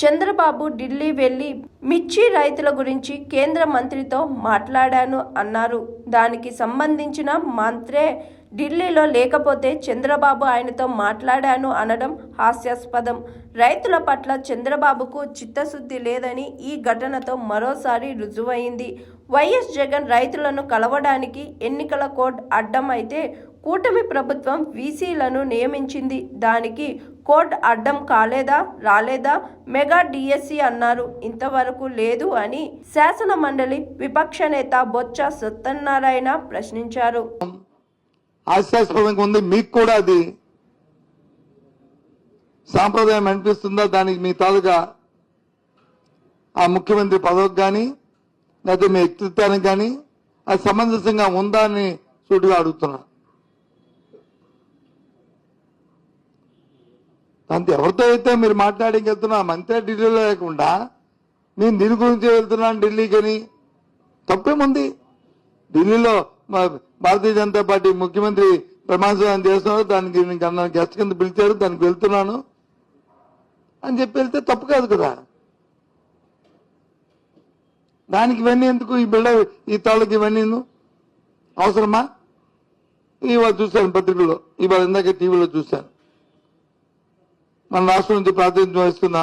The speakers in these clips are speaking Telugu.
చంద్రబాబు ఢిల్లీ వెళ్లి మిర్చి రైతుల గురించి కేంద్ర మంత్రితో మాట్లాడాను అన్నారు. దానికి సంబంధించిన మంత్రే ఢిల్లీలో లేకపోతే చంద్రబాబు ఆయనతో మాట్లాడాను అనడం హాస్యాస్పదం. రైతుల పట్ల చంద్రబాబుకు చిత్తశుద్ధి లేదని ఈ ఘటనతో మరోసారి రుజువైంది. వైఎస్ జగన్ రైతులను కలవడానికి ఎన్నికల కోడ్ అడ్డం అయితే కూటమి ప్రభుత్వం వీసీలను నియమించింది. దానికి కోడ్ అడ్డం కాలేదా రాలేదా? మెగా డిఎస్సి అన్నారు, ఇంతవరకు లేదు అని శాసన మండలి విపక్ష నేత బొత్స సత్యనారాయణ ప్రశ్నించారు. హాస్యాస్పదంగా ఉంది. మీకు కూడా అది సాంప్రదాయం అనిపిస్తుందా? దానికి మీ తాలూకా ఆ ముఖ్యమంత్రి పదవికి కానీ లేకపోతే మీ వ్యక్తిత్వానికి కానీ అది సమంజసంగా ఉందా అని సూటిగా అడుగుతున్నా. అంత ఎవరితో అయితే మీరు మాట్లాడికి వెళ్తున్నా మంత్రి ఢిల్లీలో లేకుండా నేను దీని గురించి వెళ్తున్నాను ఢిల్లీకని తప్పేముంది? ఢిల్లీలో భారతీయ జనతా పార్టీ ముఖ్యమంత్రి ప్రమాణ స్వీకారం చేస్తున్నారు, దానికి గెస్ట్ కింద పిలిచారు, దానికి వెళ్తున్నాను అని చెప్పి వెళ్తే తప్పు కాదు కదా. దానికి ఇవన్నీ ఎందుకు? ఈ బిళ్ళ ఈ తాళ్ళకి ఇవన్నీ అవసరమా? ఇవాళ చూశాను పత్రికల్లో, ఇవాళ ఇందాక టీవీలో చూశాను. మన రాష్ట్రం నుంచి ప్రాతినిధ్యం వహిస్తున్న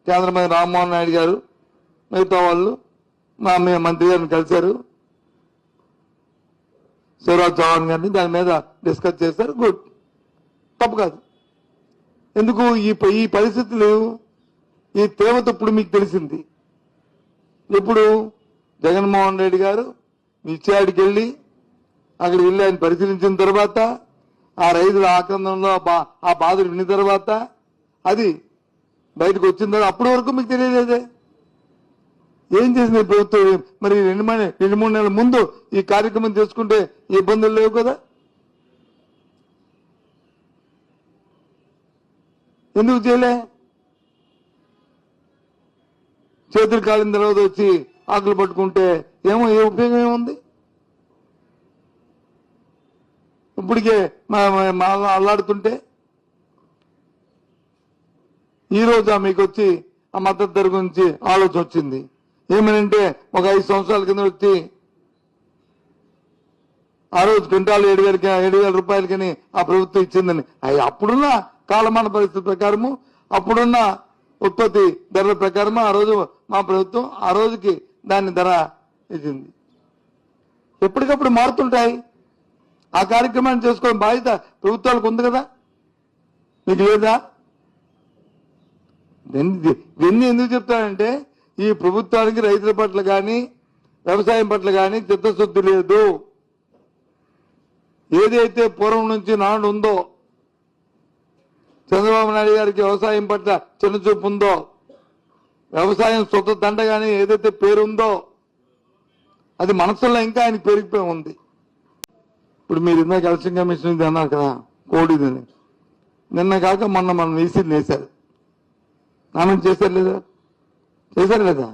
కేంద్ర మంత్రి రామ్మోహన్ నాయుడు గారు మిగతా వాళ్ళు మా మంత్రి గారిని కలిశారు, శివరాజ్ చౌహాన్ గారిని, దాని మీద డిస్కస్ చేశారు. గుడ్, తప్పు కాదు. ఎందుకు ఈ పరిస్థితులు ఈ తీవ్రత ఇప్పుడు మీకు తెలిసింది. ఇప్పుడు జగన్మోహన్ రెడ్డి గారు నిశ్చయాడికి వెళ్ళి అక్కడికి వెళ్ళి ఆయన పరిశీలించిన తర్వాత ఆ రైతుల ఆక్రందనలో ఆ బాధలు విన్న తర్వాత అది బయటకు వచ్చిన తర్వాత అప్పటి వరకు మీకు తెలియలేదే. ఏం చేసింది ప్రభుత్వం? మరి 2-3 నెలల ముందు ఈ కార్యక్రమం చేసుకుంటే ఇబ్బందులు లేవు కదా. ఎందుకు చేయలే? చేతులు కాలిన తర్వాత వచ్చి ఆకులు పట్టుకుంటే ఏ ఉపయోగం ఏముంది? ఇప్పటికే అల్లాడుతుంటే ఈ రోజు మీకు వచ్చి ఆ మద్దతు ధర గురించి ఆలోచన వచ్చింది. ఏమనంటే ఒక 5 సంవత్సరాల కింద వచ్చి ఆ రోజు క్వింటాల్ 7,000 రూపాయలకని ఆ ప్రభుత్వం ఇచ్చిందని, అప్పుడున్న కాలమాన పరిస్థితి ప్రకారము అప్పుడున్న ఉత్పత్తి ధరల ప్రకారము ఆ రోజు మా ప్రభుత్వం ఆ రోజుకి దాని ధర ఇచ్చింది. ఎప్పటికప్పుడు మారుతుంటాయి. ఆ కార్యక్రమాన్ని చేసుకోవడం బాధ్యత ప్రభుత్వాలకు ఉంది కదా, మీకు లేదా? ఇవన్నీ ఎందుకు చెప్తానంటే ఈ ప్రభుత్వానికి రైతుల పట్ల కానీ వ్యవసాయం పట్ల కానీ చిత్తశుద్ధి లేదు. ఏదైతే పూర్వం నుంచి నాడు ఉందో, చంద్రబాబు నాయుడు గారికి వ్యవసాయం పట్ల చిన్నచూపు ఉందో, వ్యవసాయం సొంత దండగానే ఏదైతే పేరుందో అది మనసులో ఇంకా ఆయనకి పెరిగిపోయి ఉంది. ఇప్పుడు మీరు ఇందాక ఎలక్షన్ కమిషన్ ఇది అన్నారు కదా, కోడిదని నిన్న కాక మొన్న మనం వీసీని వేశారు. నామినేట్ చేశారు లేదా? చేశారు లేదా?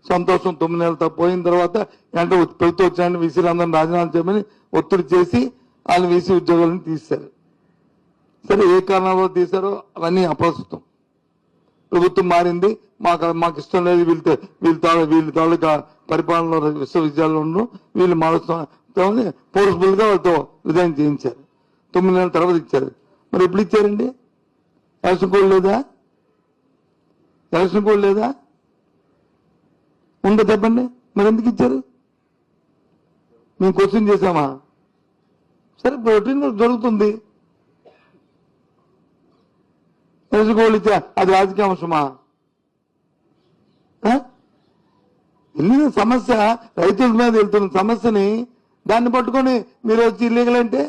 సంతోషం. 9 నెలలతో పోయిన తర్వాత అంటే ప్రభుత్వం వచ్చాయని వీసీలు అందరిని రాజీనామా చేయమని ఒత్తిడి చేసి వాళ్ళు వీసీ ఉద్యోగాలను తీశారు. సరే, ఏ కారణాల్లో తీశారో అవన్నీ అప్రస్తుతం. ప్రభుత్వం మారింది, మాకు ఇష్టం లేదు, వీళ్ళ తాలూకా పరిపాలనలో విశ్వవిద్యాలయంలో వీళ్ళు మారుస్తామని ఫోర్స్ఫుల్ గా వాళ్ళతో రిజైన్ చేయించారు. 9 నెలల తర్వాత ఇచ్చారు. మరి ఎప్పుడు ఇచ్చారండి? ఎలక్షన్ కోడ్ లేదా? ఎలక్షన్ కోడ్ లేదా? ఉందో చెప్పండి. మరి ఎందుకు ఇచ్చారు? మేము క్వశ్చన్ చేశామా? సరే, రొటీన్ జరుగుతుంది. ఎలక్షన్ కోడ్ ఇచ్చా, అది రాజకీయ అంశమా? వెళ్ళిన సమస్య రైతుల మీద వెళ్తున్న సమస్యని దాన్ని పట్టుకొని మీరు వచ్చి ఇల్లీగల్ అంటే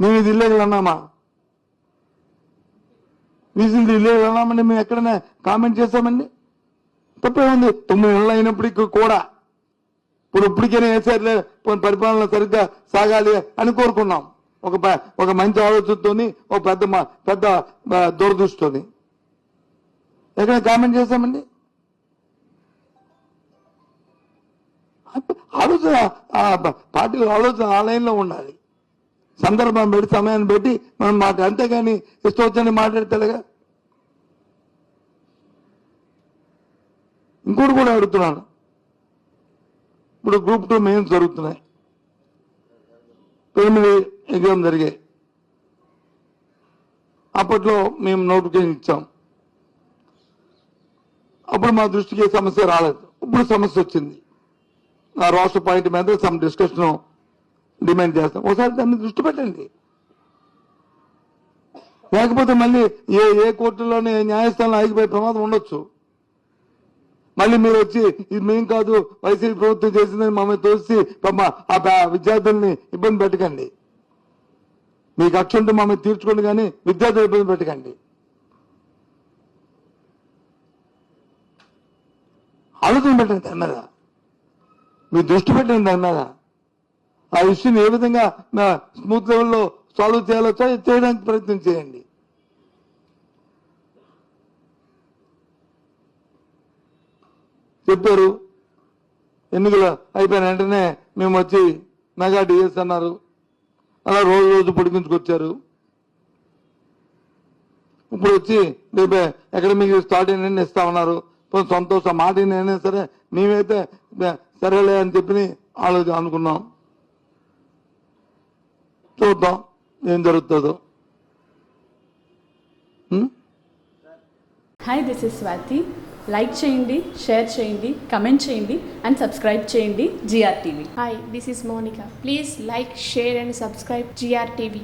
మేము ఇది ఇల్లీగల్ అన్నామా? వీసీలు ఇల్లీగల్ అన్నామండి మేము ఎక్కడైనా కామెంట్ చేశామండి? తప్పే ఉంది. 9 నెలలు అయినప్పటికీ కూడా ఇప్పటికైనా వేసారులే, పరిపాలన సరిగ్గా సాగాలి అని కోరుకున్నాం. ఒక మంచి ఆలోచనతోని, ఒక పెద్ద దూరదృష్టితోని ఎక్కడ కామెంట్ చేశామండి? ఆలోచన పార్టీల ఆలోచన ఆ లైన్లో ఉండాలి. సందర్భం పెట్టి సమయాన్ని పెట్టి మనం అంతేగాని ఇష్టం వచ్చని మాట్లాడతాడుగా. ఇంకోటి కూడా అడుగుతున్నాను. ఇప్పుడు గ్రూప్ 2 మెయిన్స్ జరుగుతున్నాయి, ప్రిలిమినరీ ఎగ్జామ్ జరిగాయి. అప్పట్లో మేము నోటిఫికేషన్ ఇచ్చాం. అప్పుడు మా దృష్టికి ఏ సమస్య రాలేదు. ఇప్పుడు సమస్య వచ్చింది. ఆ రాష్ట్ర పాయింట్ మీద సమ్ డిస్కషన్ డిమాండ్ చేస్తాం. ఒకసారి దాన్ని దృష్టి పెట్టండి. లేకపోతే మళ్ళీ ఏ కోర్టులోనే న్యాయస్థానంలో ఆగిపోయే ప్రమాదం ఉండొచ్చు. మళ్ళీ మీరు వచ్చి ఇది మేం కాదు వైసీపీ ప్రభుత్వం చేసిందని మమ్మల్ని తోసి ఆ విద్యార్థుల్ని ఇబ్బంది పెట్టకండి. మీ కక్ష ఉంటే మమ్మల్ని తీర్చుకోండి, కానీ విద్యార్థులు ఇబ్బంది పెట్టకండి. ఆలోచన పెట్టండి దాని మీద, మీ దృష్టి పెట్టండి దాని మీద. ఆ ఇష్యూని ఏ విధంగా స్మూత్ లెవెల్లో సాల్వ్ చేయాలో చేయడానికి ప్రయత్నం చేయండి. చెప్పారు ఎన్నికలు అయిపోయిన వెంటనే మేము వచ్చి మెగా డిఎస్ అన్నారు. అలా రోజు పొడిగించుకొచ్చారు. ఇప్పుడు వచ్చి రేపే అకాడమిక్ స్టార్ట్ అయిన ఇస్తామన్నారు. సంతోషం, మాట అయినా సరే మేమైతే సరేలే అని చెప్పి అనుకున్నాం. చూద్దాం ఏం జరుగుతుందో. Hi, this is Swathi. Like చేయండి, షేర్ చేయండి, కమెంట్ చేయండి అండ్ సబ్స్క్రైబ్ చేయండి GR TV. Hi, this is Monica. Please like, share and subscribe GR TV.